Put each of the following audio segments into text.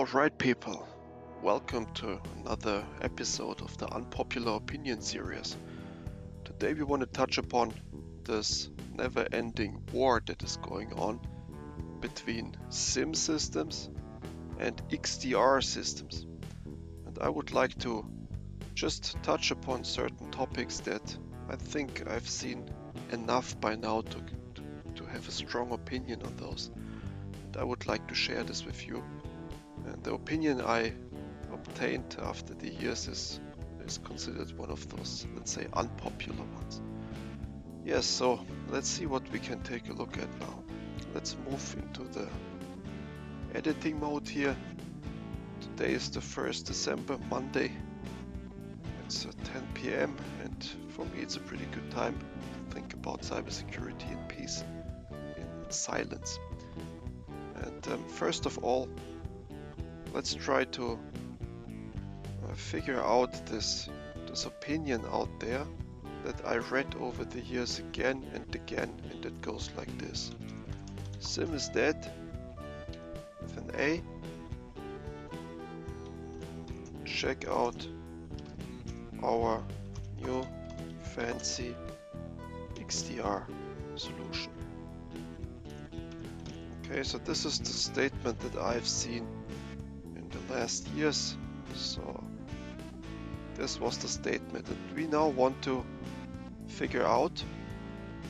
Alright people, welcome to another episode of the Unpopular Opinion series. Today we want to touch upon this never-ending war that is going on between SIEM systems and XDR systems. And I would like to just touch upon certain topics that I think I've seen enough by now to have a strong opinion on those. And I would like to share this with you. And the opinion I obtained after the years is considered one of those, let's say, unpopular ones. Yes, so let's see what we can take a look at now. Let's move into the editing mode here. Today is the 1st December, Monday. It's 10 p.m. and for me it's a pretty good time to think about cybersecurity in peace, in silence. And first of all, let's try to figure out this opinion out there that I read over the years again and again, and it goes like this. SIEM is dead with an A. Check out our new fancy XDR solution. Okay, so this is the statement that I've seen in the last years. So this was the statement, and we now want to figure out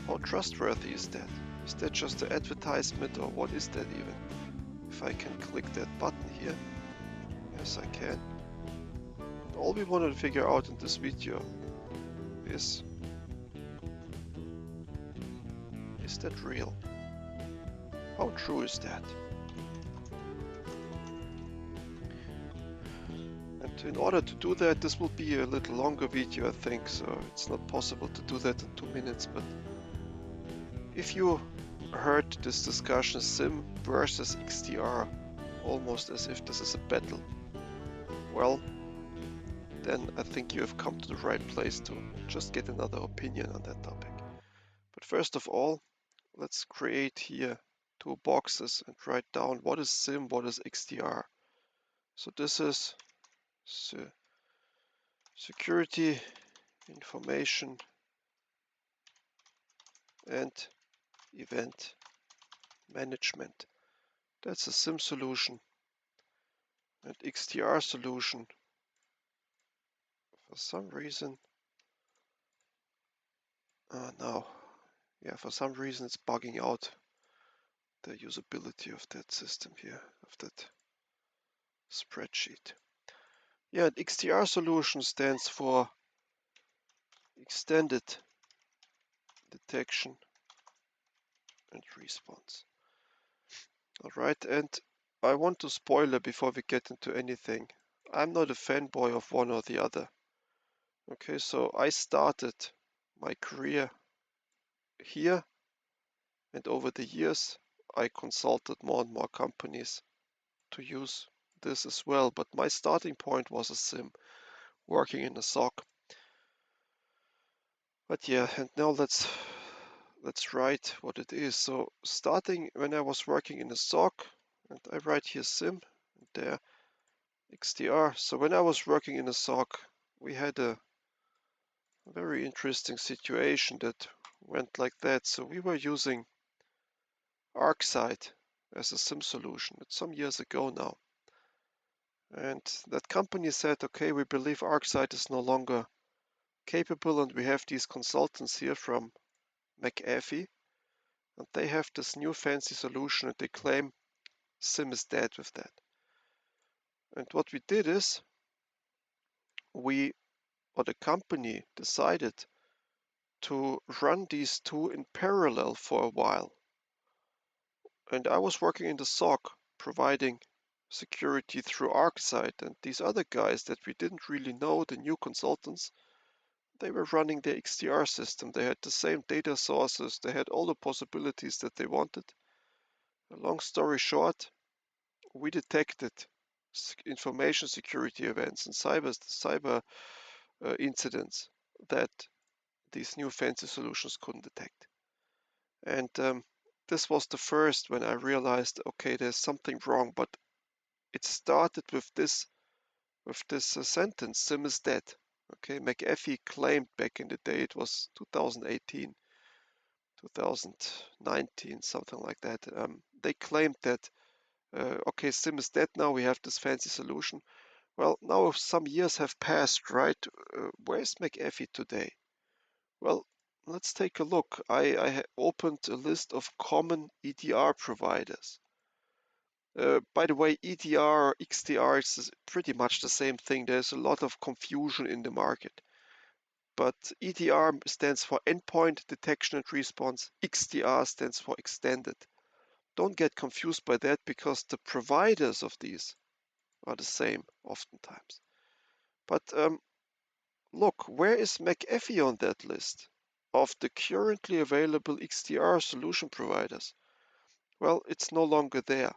how trustworthy is that? Is that just an advertisement, or what is that even? If I can click that button here, yes I can. And all we want to figure out in this video is that real? How true is that? In order to do that, this will be a little longer video, I think, so it's not possible to do that in 2 minutes, but if you heard this discussion, SIEM versus XDR, almost as if this is a battle, well, then I think you have come to the right place to just get another opinion on that topic. But first of all, let's create here 2 boxes and write down what is SIEM, what is XDR. So this is security, information, and event management. That's a SIEM solution. And XDR solution, for some reason, for some reason it's bugging out the usability of that system here, of that spreadsheet. Yeah, and XDR solution stands for extended detection and response. Alright, and I want to spoiler before we get into anything. I'm not a fanboy of one or the other. Okay, so I started my career here, and over the years I consulted more and more companies to use this as well, but my starting point was a SIEM, working in a SOC. But yeah, and now let's write what it is. So starting when I was working in a SOC, and I write here SIEM, and there XDR. So when I was working in a SOC, we had a very interesting situation that went like that. So we were using ArcSight as a SIEM solution. It's some years ago now. And that company said, okay, we believe ArcSight is no longer capable, and we have these consultants here from McAfee, and they have this new fancy solution, and they claim SIEM is dead with that. And what we did is, the company decided to run these two in parallel for a while. And I was working in the SOC, providing security through ArcSight, and these other guys that we didn't really know, the new consultants, they were running their XDR system. They had the same data sources, they had all the possibilities that they wanted. Long story short, we detected information security events and cyber incidents that these new fancy solutions couldn't detect. And this was the first when I realized, okay, there's something wrong, but It started with this sentence, SIEM is dead. Okay, McAfee claimed back in the day, it was 2018, 2019, something like that. They claimed that, okay, SIEM is dead now, we have this fancy solution. Well, now some years have passed, right? Where's McAfee today? Well, let's take a look. I opened a list of common EDR providers. By the way, EDR or XDR is pretty much the same thing. There's a lot of confusion in the market. But EDR stands for Endpoint Detection and Response. XDR stands for Extended. Don't get confused by that because the providers of these are the same oftentimes. But look, where is McAfee on that list of the currently available XDR solution providers? Well, it's no longer there.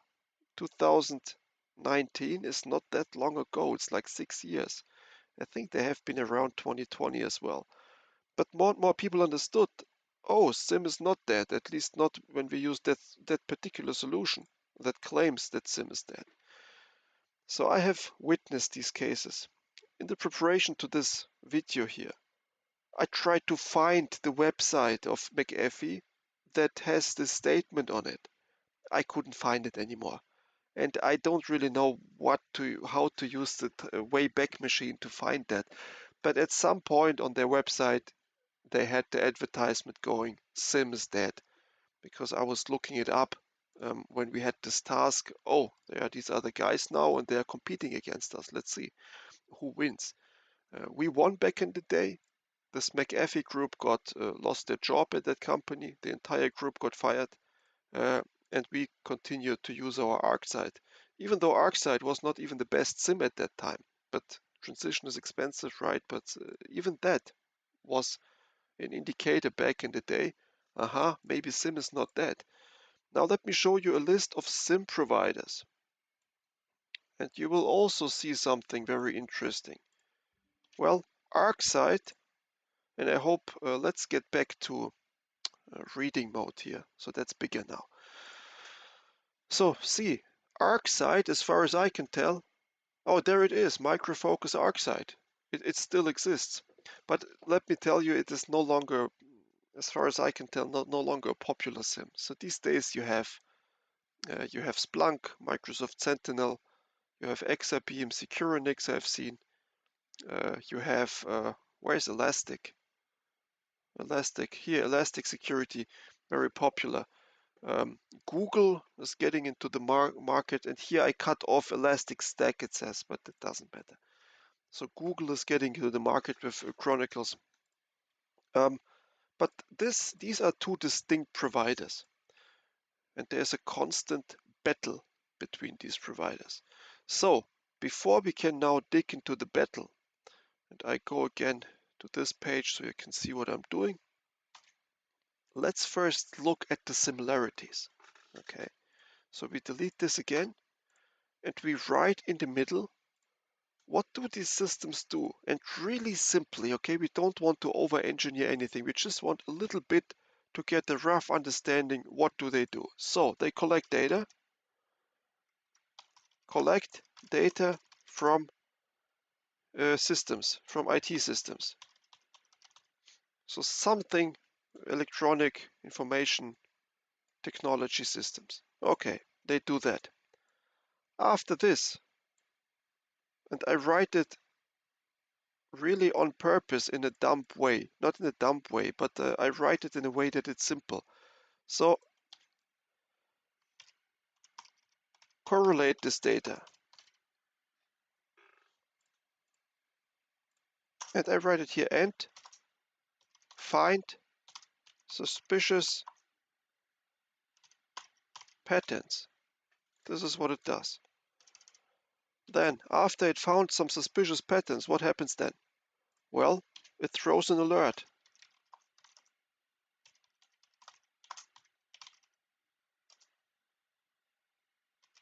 2019 is not that long ago. It's like 6 years. I think they have been around 2020 as well. But more and more people understood, oh, SIEM is not dead, at least not when we use that particular solution that claims that SIEM is dead. So I have witnessed these cases. In the preparation to this video here, I tried to find the website of McAfee that has this statement on it. I couldn't find it anymore. And I don't really know how to use the Wayback Machine to find that. But at some point on their website, they had the advertisement going, SIEM is dead. Because I was looking it up when we had this task. Oh, there are these other guys now and they are competing against us. Let's see who wins. We won back in the day. This McAfee group lost their job at that company. The entire group got fired. Uh, and we continued to use our ArcSight, even though ArcSight was not even the best SIEM at that time. But transition is expensive, right? But even that was an indicator back in the day. Maybe SIEM is not dead. Now let me show you a list of SIEM providers. And you will also see something very interesting. Well, ArcSight, and I hope, let's get back to reading mode here. So that's bigger now. So see, ArcSight, as far as I can tell, oh, there it is, Micro Focus ArcSight. It still exists. But let me tell you, it is no longer, as far as I can tell, no longer a popular SIEM. So these days you have Splunk, Microsoft Sentinel, you have XIPM, Securonix I've seen, you have, where's Elastic? Here, Elastic Security, very popular. Google is getting into the market, and here I cut off Elastic Stack, it says, but it doesn't matter. So Google is getting into the market with Chronicles. But these are two distinct providers, and there's a constant battle between these providers. So before we can now dig into the battle, and I go again to this page so you can see what I'm doing, let's first look at the similarities. Okay, so we delete this again, and we write in the middle, what do these systems do? And really simply, okay, we don't want to over-engineer anything. We just want a little bit to get a rough understanding. What do they do? So they collect data from systems, from IT systems. So something electronic information technology systems. Okay, they do that. After this, and I write it really on purpose in a dumb way, not in a dumb way, but I write it in a way that it's simple. So correlate this data. And I write it here, and find suspicious patterns. This is what it does. Then, after it found some suspicious patterns, what happens then? Well, it throws an alert.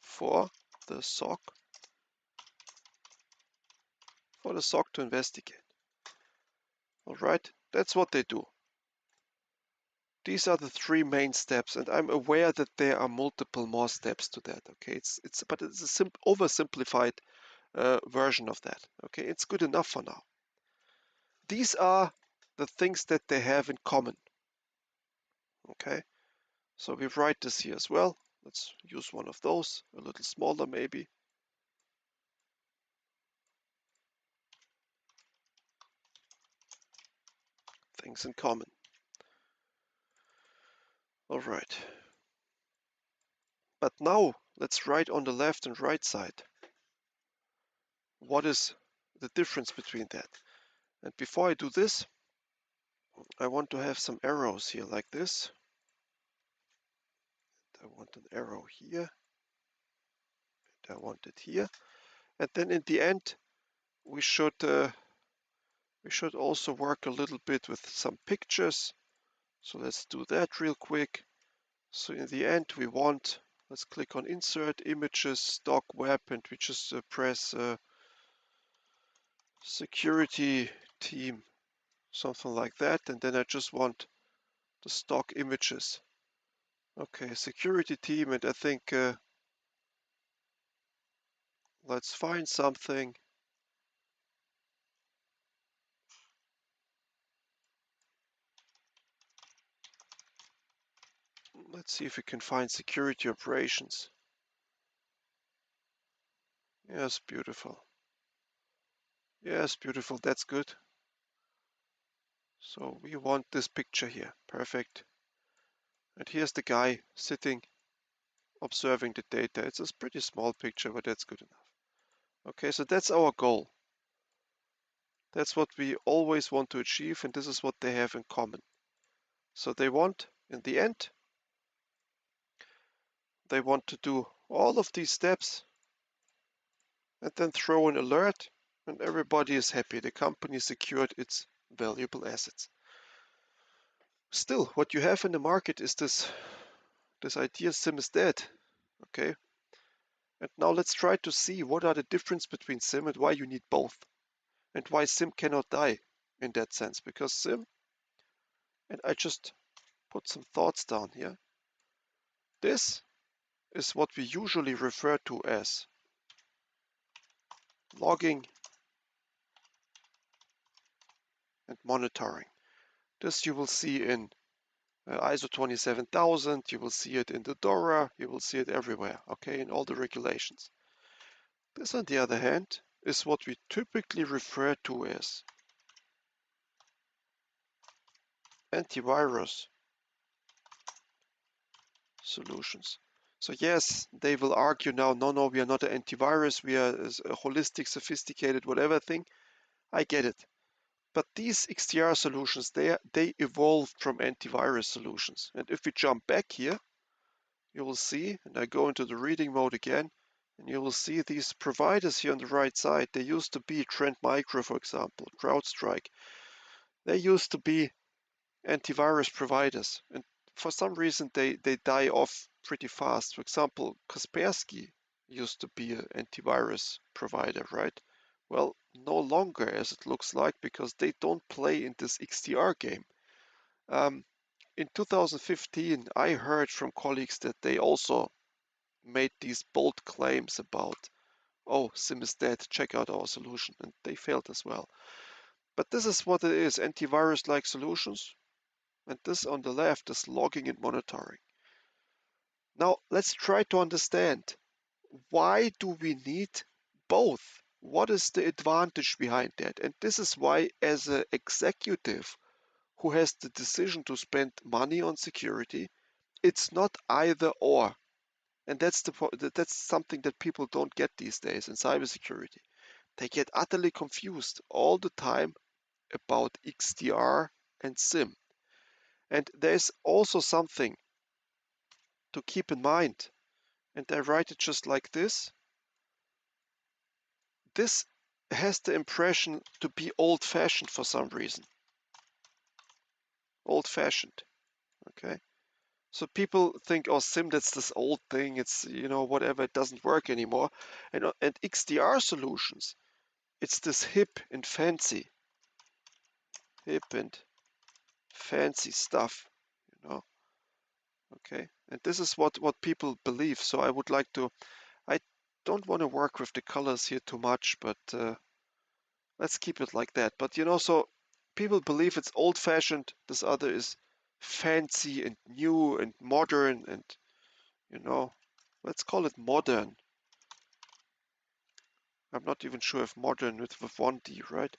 For the SOC to investigate. Alright, that's what they do. these are the three main steps, and I'm aware that there are multiple more steps to that. Okay, but it's a oversimplified version of that. Okay, it's good enough for now. These are the things that they have in common. Okay, so we write this here as well. Let's use one of those, a little smaller maybe. Things in common. All right. But now let's write on the left and right side. What is the difference between that? And before I do this, I want to have some arrows here like this. I want an arrow here. And I want it here. And then in the end, we should also work a little bit with some pictures. So let's do that real quick. So in the end, let's click on Insert, Images, Stock Web, and we just press Security Team, something like that. And then I just want the stock images. Okay, Security Team, and I think let's find something. Let's see if we can find security operations. Yes, beautiful. Yes, beautiful. That's good. So we want this picture here. Perfect. And here's the guy sitting, observing the data. It's a pretty small picture, but that's good enough. Okay, so that's our goal. That's what we always want to achieve, and this is what they have in common. So they want, in the end, they want to do all of these steps and then throw an alert, and everybody is happy. The company secured its valuable assets. Still, what you have in the market is this idea SIEM is dead. Okay, and now let's try to see what are the difference between SIEM and why you need both, and why SIEM cannot die in that sense. Because SIEM, and I just put some thoughts down here. This is what we usually refer to as logging and monitoring. This you will see in ISO 27000, you will see it in the DORA, you will see it everywhere, okay, in all the regulations. This, on the other hand, is what we typically refer to as antivirus solutions. So yes, they will argue now, no, we are not an antivirus, we are a holistic, sophisticated, whatever thing. I get it. But these XDR solutions, they evolved from antivirus solutions. And if we jump back here, you will see, and I go into the reading mode again, and you will see these providers here on the right side. They used to be Trend Micro, for example, CrowdStrike. They used to be antivirus providers, and for some reason they die off pretty fast. For example, Kaspersky used to be an antivirus provider, right? Well, no longer, as it looks like, because they don't play in this XDR game. In 2015, I heard from colleagues that they also made these bold claims about, oh, SIEM is dead, check out our solution, and they failed as well. But this is what it is, antivirus-like solutions, and this on the left is logging and monitoring. Now, let's try to understand, why do we need both? What is the advantage behind that? And this is why, as an executive who has the decision to spend money on security, it's not either or. And that's something that people don't get these days in cybersecurity. They get utterly confused all the time about XDR and SIEM. And there's also something to keep in mind, and I write it just like this. This has the impression to be old-fashioned for some reason. Old-fashioned, okay? So people think, oh, SIEM, that's this old thing, it's, whatever, it doesn't work anymore. And XDR solutions, it's this hip and fancy stuff, know. Okay, and this is what people believe. So I would like to. I don't want to work with the colors here too much, but let's keep it like that. But so people believe it's old-fashioned. This other is fancy and new and modern, and you know, let's call it modern. I'm not even sure if modern with one D, right?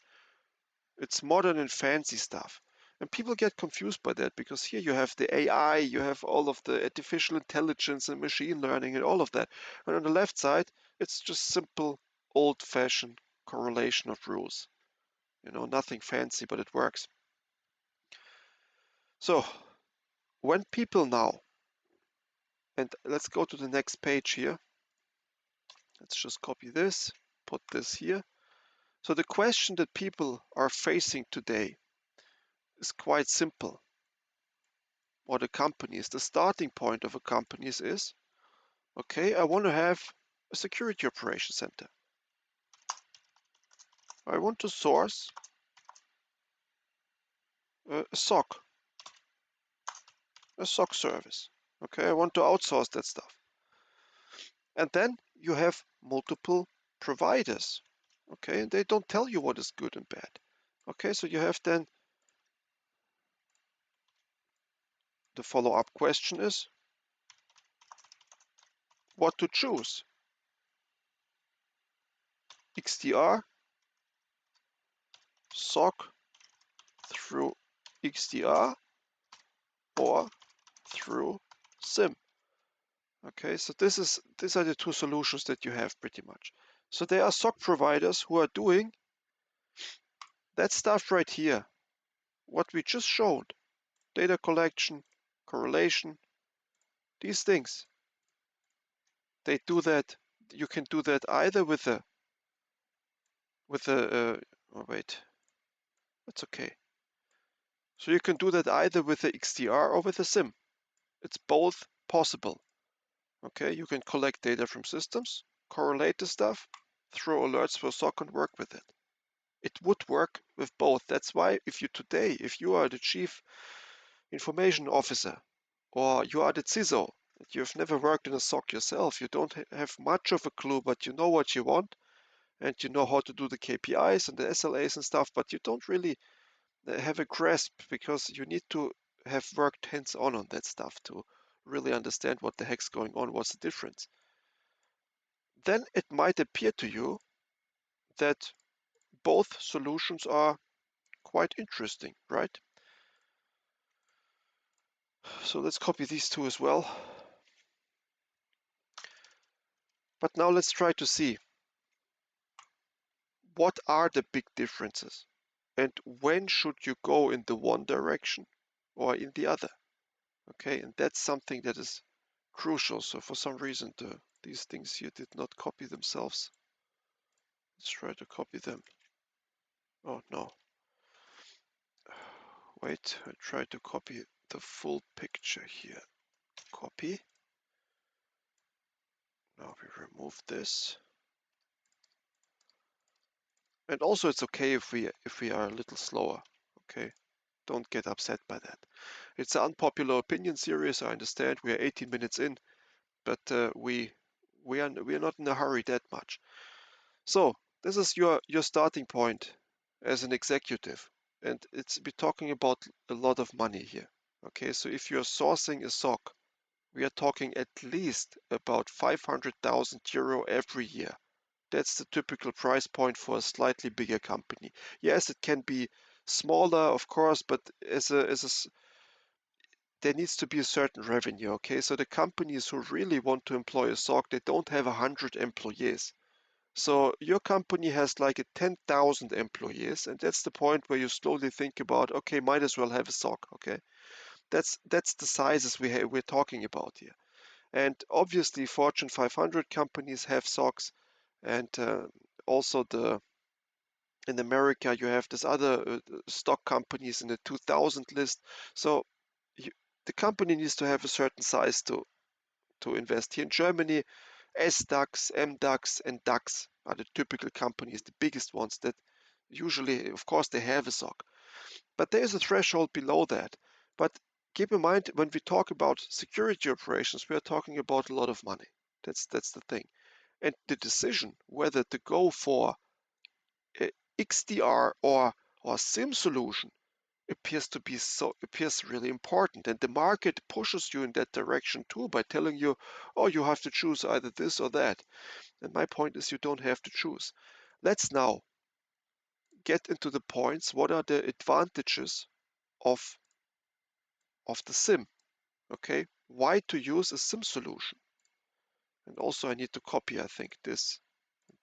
It's modern and fancy stuff. And people get confused by that because here you have the AI, you have all of the artificial intelligence and machine learning and all of that. And on the left side, it's just simple, old-fashioned correlation of rules. Nothing fancy, but it works. So when people now, and let's go to the next page here. Let's just copy this, put this here. So the question that people are facing today is quite simple. Or the companies, the starting point of a company is, okay, I want to have a security operation center. I want to source a SOC, a SOC service. Okay, I want to outsource that stuff. And then you have multiple providers. Okay, and they don't tell you what is good and bad. Okay, so you have then the follow-up question is what to choose. XDR, SOC through XDR, or through SIEM. Okay, so these are the two solutions that you have pretty much. So there are SOC providers who are doing that stuff right here, what we just showed, data collection, correlation, these things. They do that. You can do that either with a oh wait, that's okay. So you can do that either with the XDR or with a SIEM. It's both possible. Okay, you can collect data from systems, correlate the stuff, throw alerts for SOC and work with it. It would work with both. That's why if you are the chief information officer or you are the CISO, you've never worked in a SOC yourself, you don't have much of a clue, but you know what you want and you know how to do the KPIs and the SLAs and stuff, but you don't really have a grasp because you need to have worked hands-on that stuff to really understand what the heck's going on, what's the difference. Then it might appear to you that both solutions are quite interesting, right? So let's copy these two as well. But now let's try to see what are the big differences and when should you go in the one direction or in the other. Okay, and that's something that is crucial. So for some reason these things here did not copy themselves. Let's try to copy them. Oh no. Wait, I try to copy the full picture here. Copy. Now we remove this. And also it's okay if we are a little slower. Okay, don't get upset by that. It's an unpopular opinion series. I understand we are 18 minutes in, but we are not in a hurry that much. So this is your starting point as an executive, and we're talking about a lot of money here. Okay, so if you're sourcing a SOC, we are talking at least about 500,000 euro every year. That's the typical price point for a slightly bigger company. Yes, it can be smaller, of course, but there needs to be a certain revenue. Okay, so the companies who really want to employ a SOC, they don't have 100 employees. So your company has like a 10,000 employees, and that's the point where you slowly think about, okay, might as well have a SOC. Okay, that's the sizes we're talking about here. And obviously, Fortune 500 companies have SOCs, and also in America you have this other stock companies in the 2000 list. So you, the company needs to have a certain size to invest. Here in Germany, SDAX, MDAX, and DAX are the typical companies, the biggest ones that usually, of course, they have a SOC. But there is a threshold below that. But keep in mind, when we talk about security operations, we are talking about a lot of money. That's the thing. And the decision whether to go for a XDR or SIEM solution appears really important, and the market pushes you in that direction too by telling you, oh, you have to choose either this or that. And my point is, you don't have to choose. Let's now get into the points. What are the advantages of the SIEM? Okay, why to use a SIEM solution? And also I need to copy, I think, this,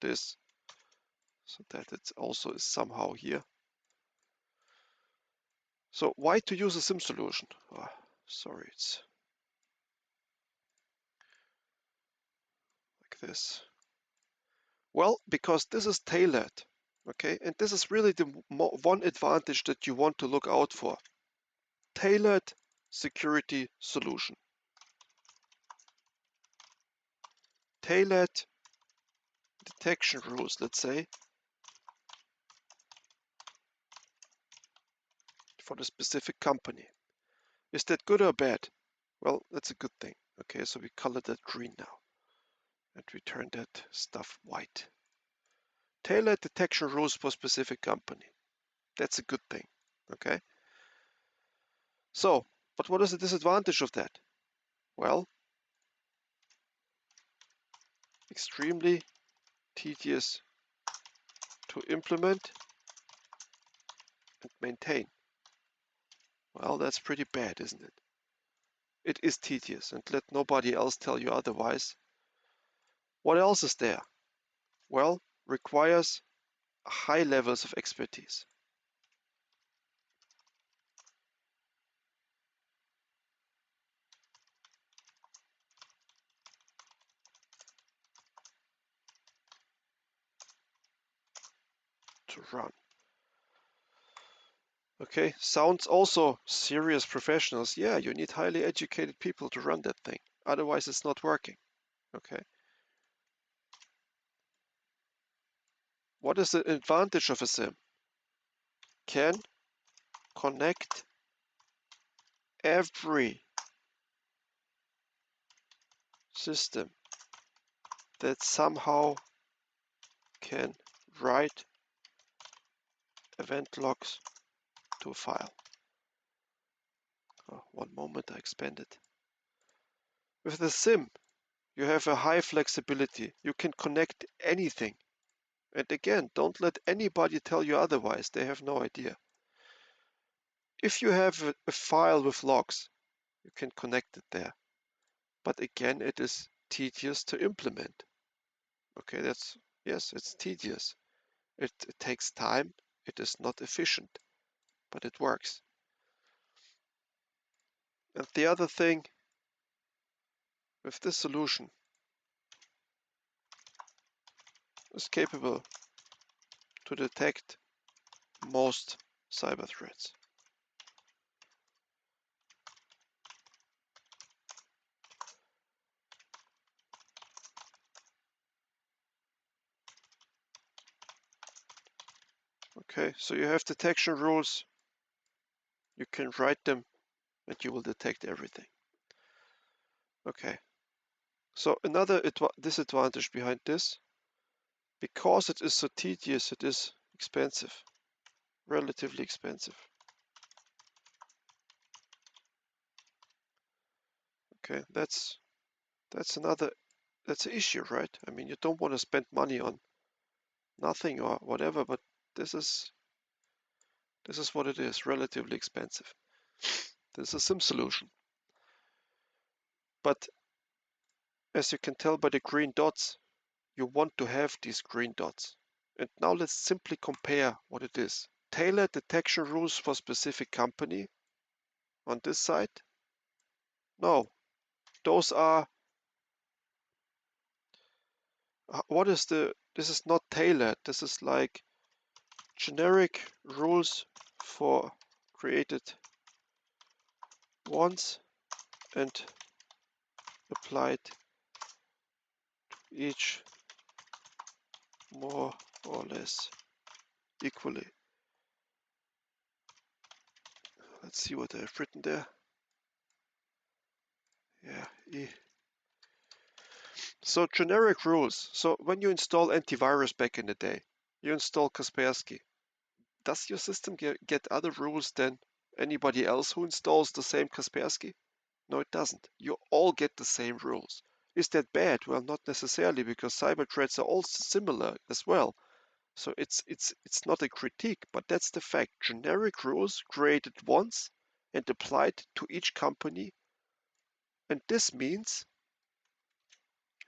so that it also is somehow here. So why to use a SIEM solution? Oh, sorry, it's like this. Well, because this is tailored, okay? And this is really the one advantage that you want to look out for. Tailored security solution. Tailored detection rules, let's say, for the specific company. Is that good or bad? Well, that's a good thing. Okay, so we color that green now. And we turn that stuff white. Tailored detection rules for specific company. That's a good thing. Okay. So, but what is the disadvantage of that? Well, extremely tedious to implement and maintain. Well, that's pretty bad, isn't it? It is tedious, and let nobody else tell you otherwise. What else is there? Well, requires high levels of expertise. To run. Okay, sounds also serious professionals. Yeah, you need highly educated people to run that thing. Otherwise, it's not working. Okay. What is the advantage of a SIEM? Can connect every system that somehow can write event logs to a file. Oh, one moment, I expanded. With the SIEM, you have a high flexibility. You can connect anything. And again, don't let anybody tell you otherwise. They have no idea. If you have a file with logs, you can connect it there. But again, it is tedious to implement. Okay, yes, it's tedious. It takes time. It is not efficient, but it works. And the other thing with this solution is capable to detect most cyber threats. Okay, so you have detection rules. You can write them and you will detect everything. Okay, so another disadvantage behind this, because it is so tedious, it is expensive, relatively expensive. Okay, that's an issue, right? I mean, you don't want to spend money on nothing or whatever, but this is what it is, relatively expensive. This is a SIEM solution. But as you can tell by the green dots, you want to have these green dots. And now let's simply compare what it is. Tailored detection rules for specific company on this side. No, those are, this is not tailored. This is like generic rules for created once and applied to each more or less equally. Let's see what I've written there. Yeah. So generic rules. So when you install antivirus back in the day, you install Kaspersky. Does your system get other rules than anybody else who installs the same Kaspersky? No, it doesn't. You all get the same rules. Is that bad? Well, not necessarily, because cyber threats are all similar as well. So it's not a critique, but that's the fact. Generic rules created once and applied to each company, and this means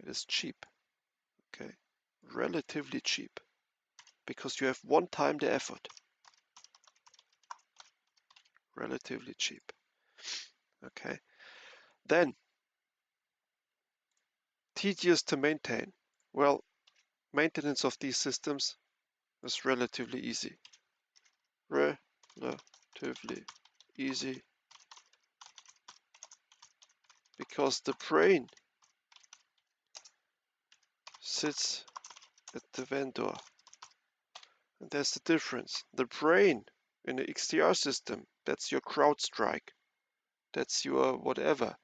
it is cheap. Okay, relatively cheap, because you have one time the effort. Relatively cheap. Okay, then tedious to maintain. Well, maintenance of these systems is relatively easy. Relatively easy, because the brain sits at the vendor. And that's the difference. The brain in the XDR system, that's your CrowdStrike. That's your whatever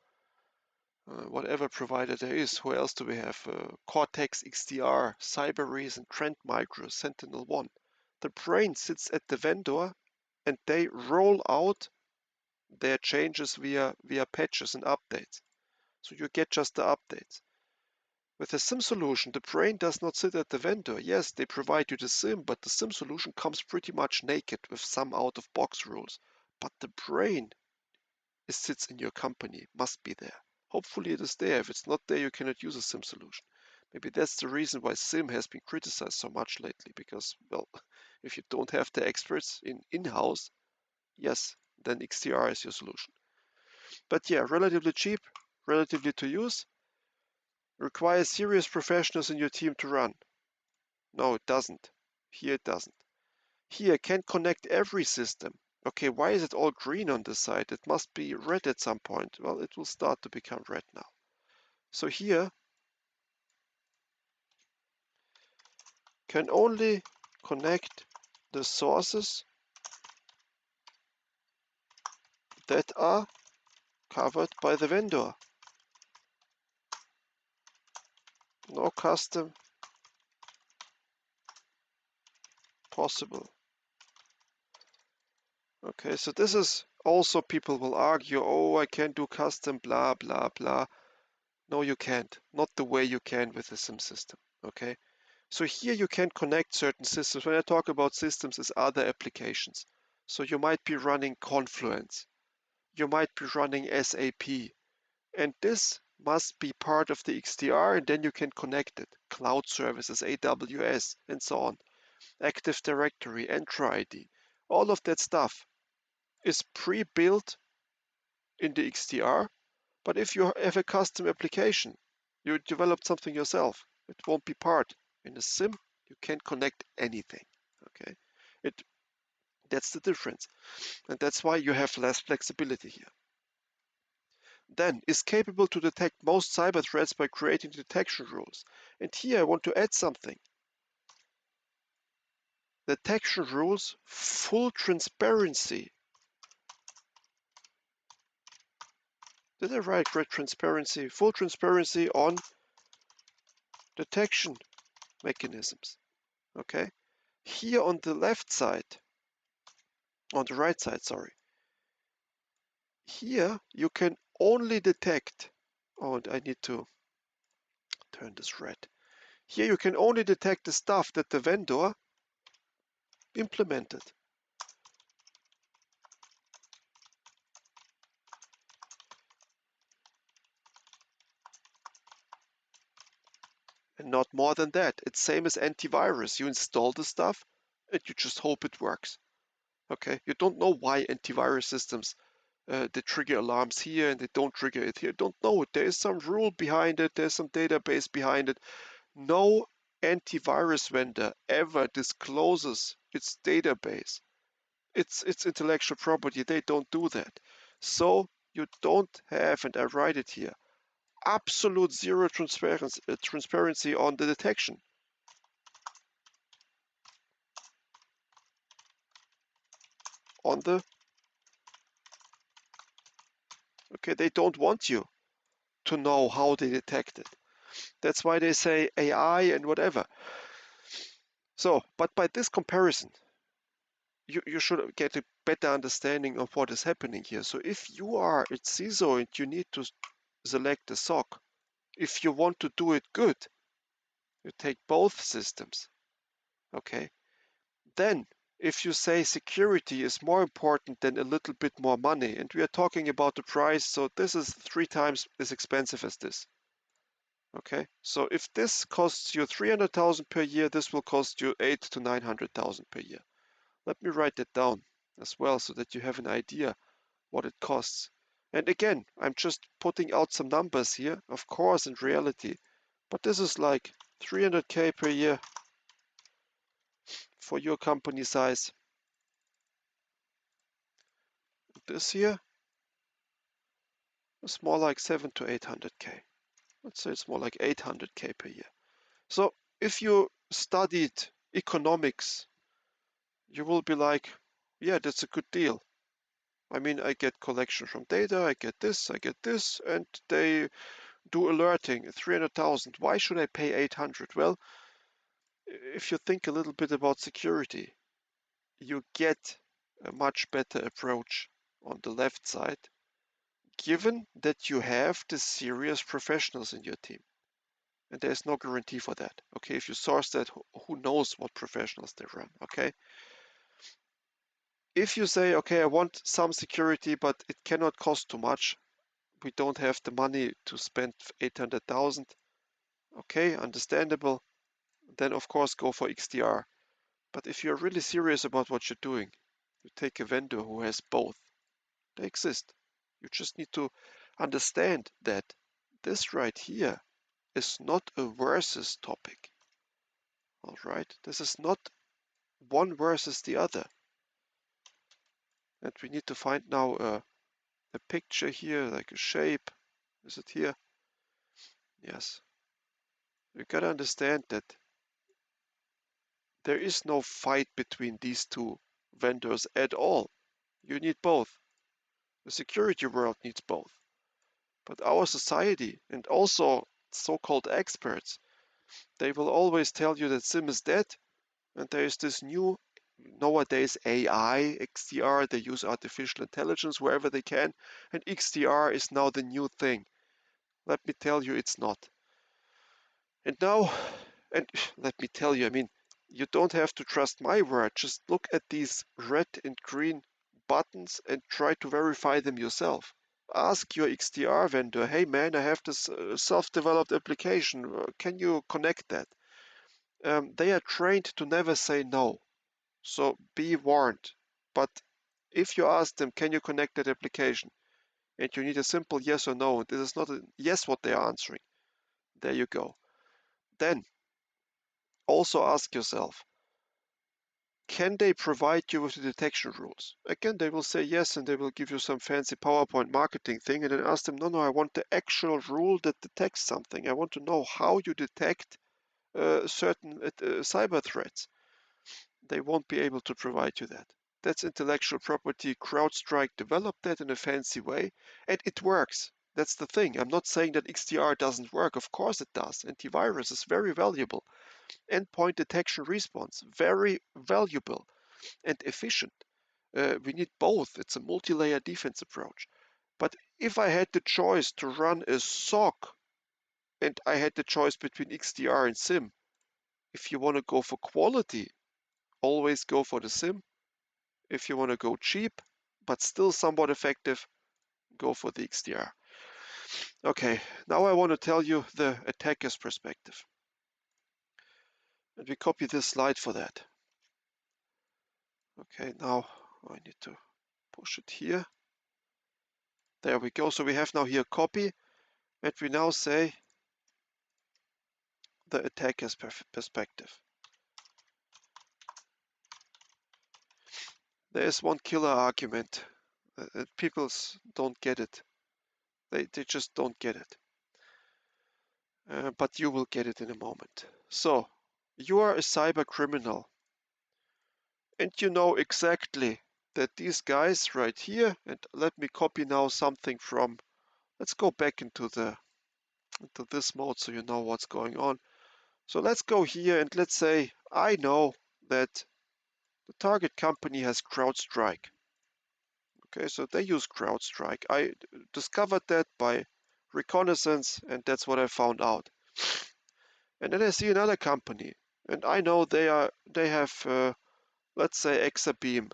provider there is. Who else do we have? Cortex XDR, Cybereason, and Trend Micro, Sentinel-1. The brain sits at the vendor and they roll out their changes via patches and updates. So you get just the updates. With a SIEM solution, the brain does not sit at the vendor. Yes, they provide you the SIEM, but the SIEM solution comes pretty much naked with some out-of-box rules. But the brain sits in your company, must be there. Hopefully it is there. If it's not there, you cannot use a SIEM solution. Maybe that's the reason why SIEM has been criticized so much lately, because, well, if you don't have the experts in-house, yes, then XDR is your solution. But yeah, relatively cheap, relatively to use, requires serious professionals in your team to run. No, it doesn't. Here it doesn't. Here can connect every system. Okay, why is it all green on this side? It must be red at some point. Well, it will start to become red now. So here can only connect the sources that are covered by the vendor. No custom possible. Okay, so this is also, people will argue, oh, I can do custom, blah, blah, blah. No, you can't. Not the way you can with the SIM system. Okay. So here you can connect certain systems. When I talk about systems, it's other applications. So you might be running Confluence. You might be running SAP. And this must be part of the XDR, and then you can connect it. Cloud services, AWS, and so on. Active Directory, Entra ID. All of that stuff is pre-built in the XDR. But if you have a custom application, you developed something yourself, it won't be part. In a SIM, you can't connect anything. Okay, that's the difference, and that's why you have less flexibility here. Then is capable to detect most cyber threats by creating detection rules. And here I want to add something. Detection rules, full transparency. Did I write transparency? Full transparency on detection mechanisms. Okay. Here on the left side, on the right side, sorry. Here you can only detect, oh, and I need to turn this red. Here you can only detect the stuff that the vendor implemented. And not more than that. It's same as antivirus. You install the stuff and you just hope it works. Okay, you don't know why antivirus systems they trigger alarms here and they don't trigger it here. Don't know it. There is some rule behind it. There's some database behind it. No antivirus vendor ever discloses its database. It's intellectual property. They don't do that. So you don't have, and I write it here, absolute zero transparency on the detection. Okay, they don't want you. to know how they detect it. That's why they say AI and whatever. So, but by this comparison, you should get a better understanding of what is happening here. So if you are at CISO and you need to select a SOC, if you want to do it good, you take both systems, okay? Then, if you say security is more important than a little bit more money, and we are talking about the price, so this is 3 times as expensive as this, okay? So if this costs you 300,000 per year, this will cost you 8 to 900,000 per year. Let me write that down as well so that you have an idea what it costs. And again, I'm just putting out some numbers here, of course, in reality, but this is like 300K per year for your company size. This here is more like 7 to 800K. Let's say it's more like 800K per year. So if you studied economics, you will be like, yeah, that's a good deal. I mean, I get collection from data, I get this, and they do alerting, 300,000. Why should I pay 800? Well, if you think a little bit about security, you get a much better approach on the left side, given that you have the serious professionals in your team. And there's no guarantee for that. Okay, if you source that, who knows what professionals they run, okay? If you say, okay, I want some security, but it cannot cost too much, we don't have the money to spend 800,000, okay, understandable, then of course go for XDR. But if you're really serious about what you're doing, you take a vendor who has both. They exist. You just need to understand that this right here is not a versus topic. All right, this is not one versus the other. And we need to find now a picture here, like a shape. Is it here? Yes. You gotta understand that there is no fight between these two vendors at all. You need both. The security world needs both. But our society and also so-called experts, they will always tell you that SIEM is dead and there is this new nowadays AI, XDR, they use artificial intelligence wherever they can, and XDR is now the new thing. Let me tell you, it's not. And now, and let me tell you, I mean, you don't have to trust my word. Just look at these red and green buttons and try to verify them yourself. Ask your XDR vendor, hey man, I have this self-developed application. Can you connect that? They are trained to never say no. So be warned. But if you ask them, can you connect that application? And you need a simple yes or no, and this is not a yes what they are answering. There you go. Then also ask yourself, can they provide you with the detection rules? Again, they will say yes, and they will give you some fancy PowerPoint marketing thing, and then ask them, no, I want the actual rule that detects something. I want to know how you detect certain cyber threats. They won't be able to provide you that. That's intellectual property. CrowdStrike developed that in a fancy way, and it works. That's the thing. I'm not saying that XDR doesn't work. Of course it does. Antivirus is very valuable. Endpoint detection response, very valuable and efficient. We need both. It's a multi-layer defense approach. But if I had the choice to run a SOC and I had the choice between XDR and SIEM, if you want to go for quality, always go for the SIEM. If you want to go cheap, but still somewhat effective, go for the XDR. Okay, now I want to tell you the attacker's perspective. And we copy this slide for that. Okay, now I need to push it here. There we go. So we have now here copy, and we now say the attacker's perspective. There is one killer argument. People don't get it. They just don't get it. But you will get it in a moment. So, you are a cyber criminal. And you know exactly that these guys right here, and let me copy now something from, let's go back into the into this mode so you know what's going on. So let's go here and let's say I know that the target company has CrowdStrike. Okay, so they use CrowdStrike. I discovered that by reconnaissance, and that's what I found out. And then I see another company, and I know they have let's say Exabeam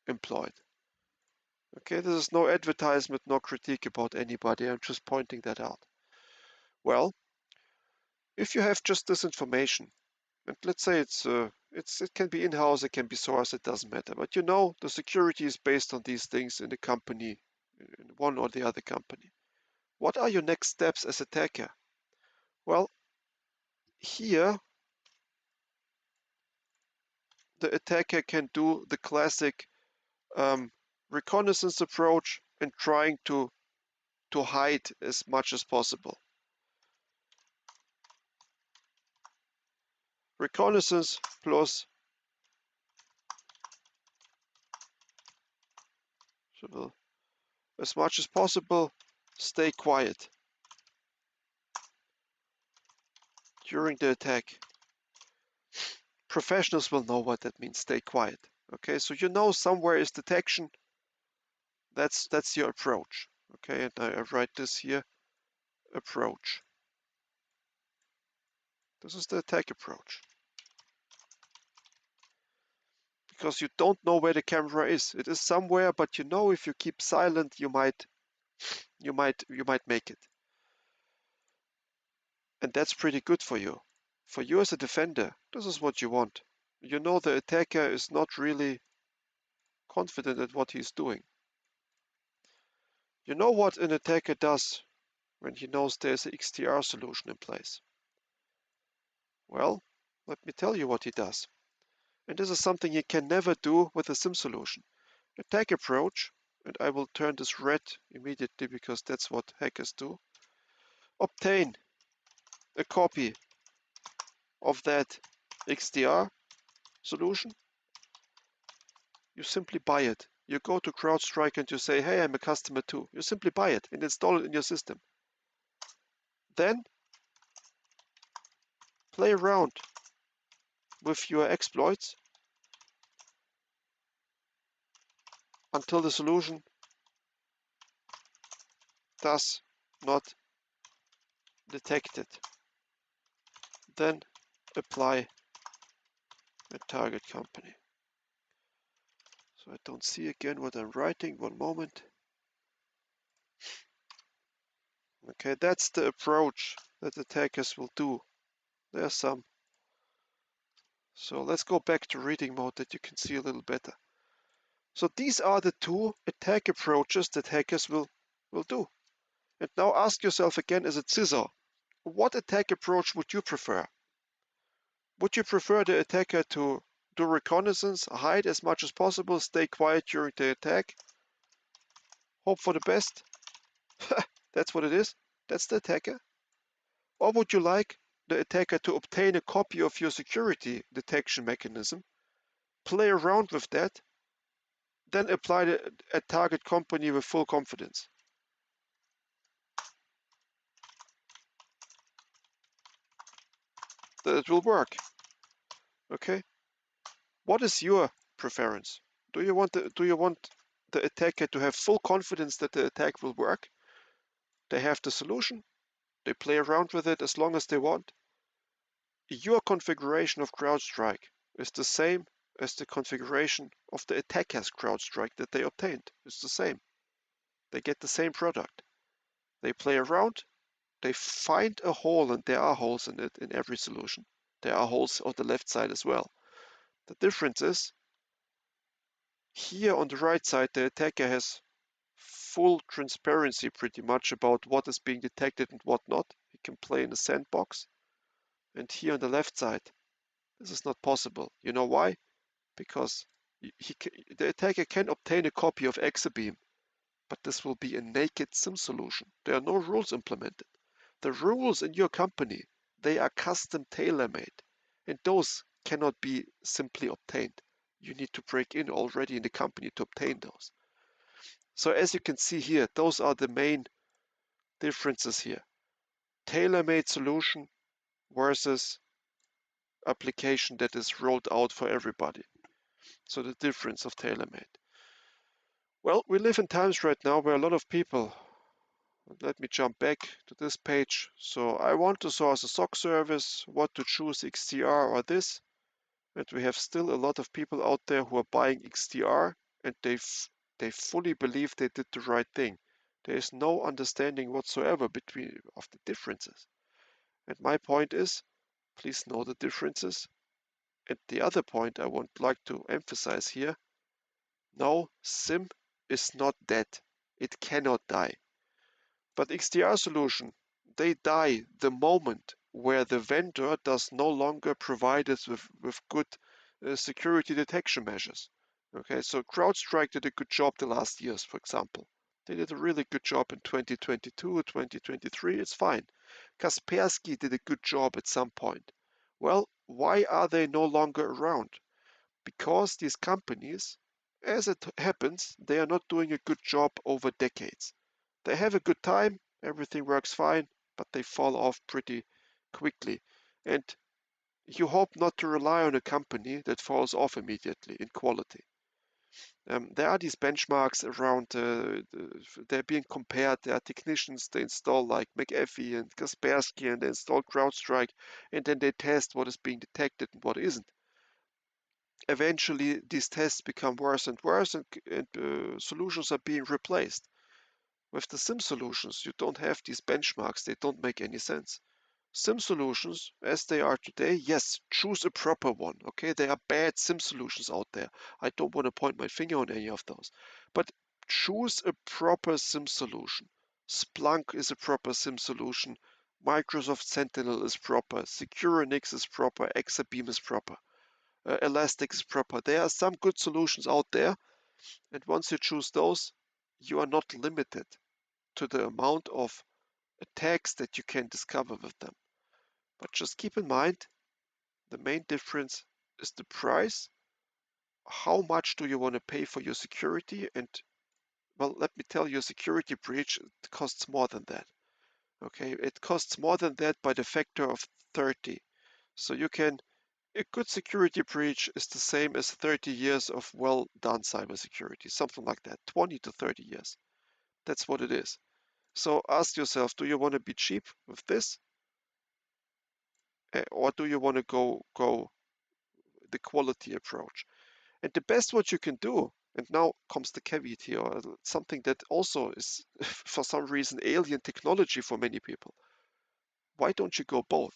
employed. Okay, this is no advertisement, no critique about anybody. I'm just pointing that out. Well, if you have just this information, and let's say it can be in-house, it can be sourced, it doesn't matter. But you know the security is based on these things in the company, in one or the other company. What are your next steps as attacker? Well, here the attacker can do the classic reconnaissance approach and trying to hide as much as possible. Reconnaissance plus as much as possible stay quiet during the attack. Professionals will know what that means, stay quiet. Okay, so you know somewhere is detection. That's your approach. Okay, and I write this here, approach. This is the attack approach. Because you don't know where the camera is. It is somewhere, but you know if you keep silent, you might make it. And that's pretty good for you. For you as a defender, this is what you want. You know the attacker is not really confident at what he's doing. You know what an attacker does when he knows there's an XDR solution in place? Well, let me tell you what he does. And this is something you can never do with a SIEM solution. Attack approach, and I will turn this red immediately because that's what hackers do. Obtain a copy of that XDR solution. You simply buy it. You go to CrowdStrike and you say, hey, I'm a customer too. You simply buy it and install it in your system. Then play around with your exploits until the solution does not detect it. Then apply a target company. So I don't see again what I'm writing. One moment. Okay, that's the approach that attackers will do. There's some. So let's go back to reading mode that you can see a little better. So these are the two attack approaches that hackers will do. And now ask yourself again as a CISO, what attack approach would you prefer? Would you prefer the attacker to do reconnaissance, hide as much as possible, stay quiet during the attack, hope for the best? That's what it is. That's the attacker. Or would you like the attacker to obtain a copy of your security detection mechanism, play around with that, then apply a target company with full confidence? That it will work. Okay? What is your preference? Do you want the attacker to have full confidence that the attack will work? They have the solution. They play around with it as long as they want. Your configuration of CrowdStrike is the same as the configuration of the attacker's CrowdStrike that they obtained. It's the same. They get the same product. They play around. They find a hole, and there are holes in it in every solution. There are holes on the left side as well. The difference is here on the right side, the attacker has full transparency pretty much about what is being detected and what not. He can play in a sandbox. And here on the left side, this is not possible. You know why? Because the attacker can obtain a copy of Exabeam, but this will be a naked SIM solution. There are no rules implemented. The rules in your company, they are custom tailor-made, and those cannot be simply obtained. You need to break in already in the company to obtain those. So as you can see here, those are the main differences here. tailor-made solution versus application that is rolled out for everybody. So the difference of tailor-made. Well, we live in times right now where a lot of people, let me jump back to this page. So I want to source a SOC service, what to choose, XDR or this. And we have still a lot of people out there who are buying XDR and they fully believe they did the right thing. There is no understanding whatsoever between of the differences. And my point is, please know the differences. And the other point I would like to emphasize here, no, SIEM is not dead. It cannot die. But XDR solution, they die the moment where the vendor does no longer provide us with good security detection measures. Okay, so CrowdStrike did a good job the last years, for example. They did a really good job in 2022, 2023, it's fine. Kaspersky did a good job at some point. Well, why are they no longer around? Because these companies, as it happens, they are not doing a good job over decades. They have a good time, everything works fine, but they fall off pretty quickly. And you hope not to rely on a company that falls off immediately in quality. There are these benchmarks around, they're being compared. There are technicians, they install like McAfee and Kaspersky and they install CrowdStrike, and then they test what is being detected and what isn't. Eventually, these tests become worse and worse, and solutions are being replaced. With the SIEM solutions, you don't have these benchmarks, they don't make any sense. SIEM solutions, as they are today, yes, choose a proper one, okay? There are bad SIEM solutions out there. I don't want to point my finger on any of those. But choose a proper SIEM solution. Splunk is a proper SIEM solution. Microsoft Sentinel is proper. SecureNix is proper. Exabeam is proper. Elastic is proper. There are some good solutions out there, and once you choose those, you are not limited to the amount of attacks that you can discover with them. But just keep in mind, the main difference is the price. How much do you want to pay for your security? And well, let me tell you, a security breach costs more than that. Okay, it costs more than that by the factor of 30. So a good security breach is the same as 30 years of well done cybersecurity, something like that, 20 to 30 years. That's what it is. So ask yourself, do you want to be cheap with this? Or do you want to go the quality approach? And the best what you can do, and now comes the caveat here, something that also is for some reason alien technology for many people. Why don't you go both?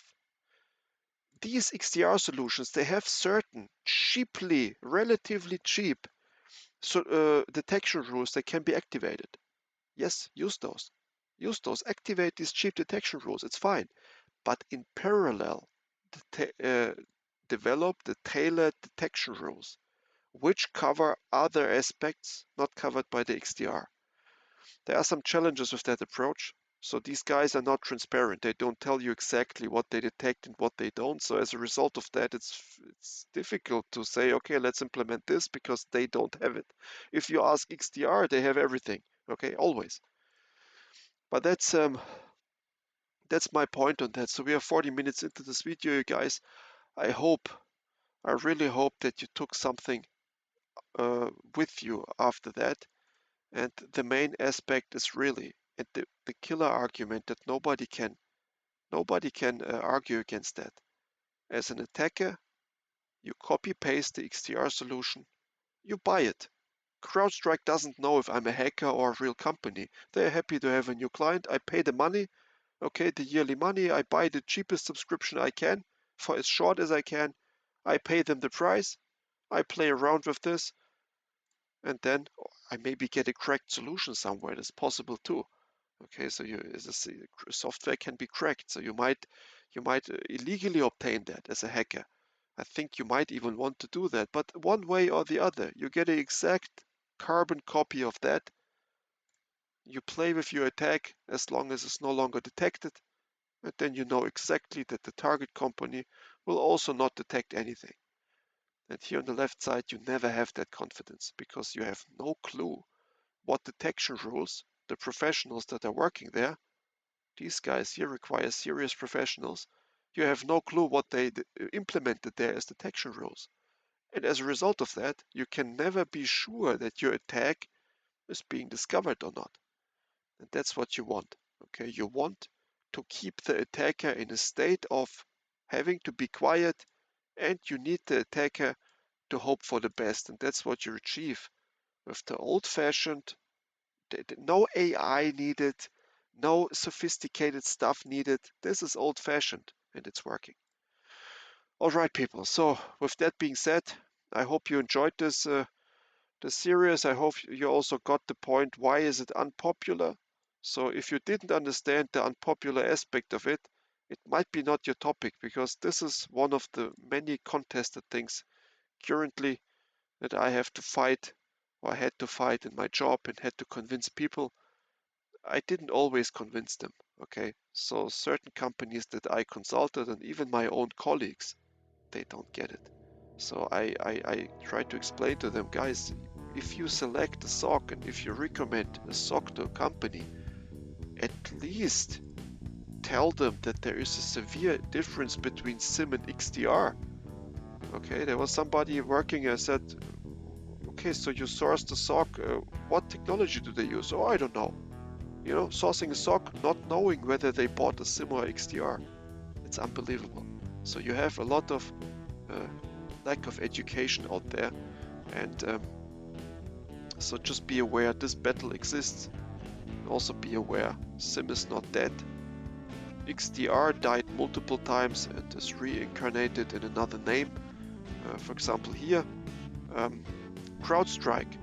These XDR solutions, they have certain cheaply, relatively cheap detection rules that can be activated. Yes, use those. Use those. Activate these cheap detection rules. It's fine. But in parallel, develop the tailored detection rules, which cover other aspects not covered by the XDR. There are some challenges with that approach. So these guys are not transparent. They don't tell you exactly what they detect and what they don't. So as a result of that, it's difficult to say, okay, let's implement this because they don't have it. If you ask XDR, they have everything. Okay, always. But that's my point on that. So we are 40 minutes into this video, you guys. I really hope that you took something with you after that. And the main aspect is really, and the killer argument that nobody can argue against that. As an attacker, you copy paste the XDR solution, you buy it. CrowdStrike doesn't know if I'm a hacker or a real company. They're happy to have a new client. I pay the money, okay, the yearly money. I buy the cheapest subscription I can for as short as I can. I pay them the price. I play around with this, and then I maybe get a cracked solution somewhere. That's possible too. Okay, so software can be cracked, so you might illegally obtain that as a hacker. I think you might even want to do that, but one way or the other, you get an exact carbon copy of that. You play with your attack as long as it's no longer detected, and then you know exactly that the target company will also not detect anything. And here on the left side, you never have that confidence because you have no clue what detection rules the professionals that are working there, these guys here require serious professionals. You have no clue what they implemented there as detection rules. And as a result of that, you can never be sure that your attack is being discovered or not. And that's what you want. Okay, you want to keep the attacker in a state of having to be quiet, and you need the attacker to hope for the best. And that's what you achieve with the old-fashioned, no AI needed, no sophisticated stuff needed. This is old-fashioned and it's working. All right, people. So with that being said, I hope you enjoyed this series. I hope you also got the point. Why is it unpopular? So if you didn't understand the unpopular aspect of it, it might be not your topic, because this is one of the many contested things currently that I have to fight, or had to fight in my job, and had to convince people. I didn't always convince them. Okay, so certain companies that I consulted, and even my own colleagues, they don't get it. So I try to explain to them, guys, if you select a SOC and if you recommend a SOC to a company, at least tell them that there is a severe difference between SIEM and XDR. Okay, there was somebody working, I said, okay, so you sourced the SOC, what technology do they use? Oh, I don't know. You know, sourcing a SOC, not knowing whether they bought a SIEM or XDR. It's unbelievable. So you have a lot of lack of education out there, and so just be aware this battle exists. Also be aware SIEM is not dead. XDR died multiple times and is reincarnated in another name. For example here, CrowdStrike.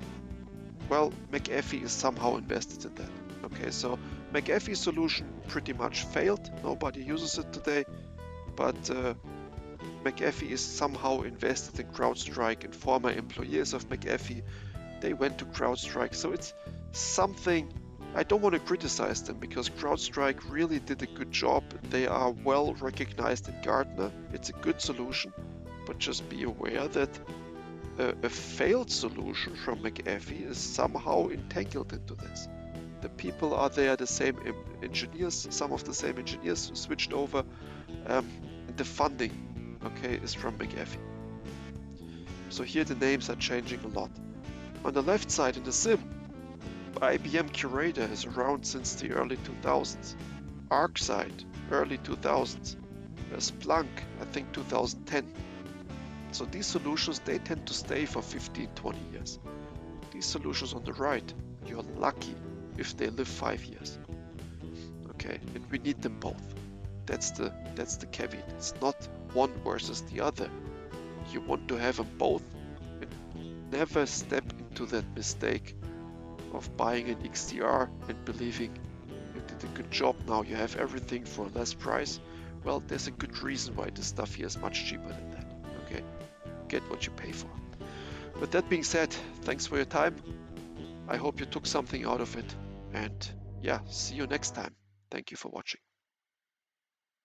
Well, McAfee is somehow invested in that. Okay, so McAfee's solution pretty much failed. Nobody uses it today, but McAfee is somehow invested in CrowdStrike, and former employees of McAfee, they went to CrowdStrike. So it's something, I don't want to criticize them, because CrowdStrike really did a good job. They are well recognized in Gartner. It's a good solution, but just be aware that a failed solution from McAfee is somehow entangled into this. The people are there, the same engineers, some of the same engineers switched over, and the funding, okay, is from McAfee. So here the names are changing a lot. On the left side in the SIEM, IBM Curator is around since the early 2000s. ArcSight, early 2000s. Splunk, I think 2010. So these solutions, they tend to stay for 15, 20 years. These solutions on the right, you're lucky if they live 5 years. Okay, and we need them both. That's the caveat. It's not one versus the other. You want to have them both, and never step into that mistake of buying an XDR and believing you did a good job, now you have everything for a less price. Well, there's a good reason why this stuff here is much cheaper than that. Okay, get what you pay for. With that being said, thanks for your time. I hope you took something out of it, and yeah, see you next time. Thank you for watching.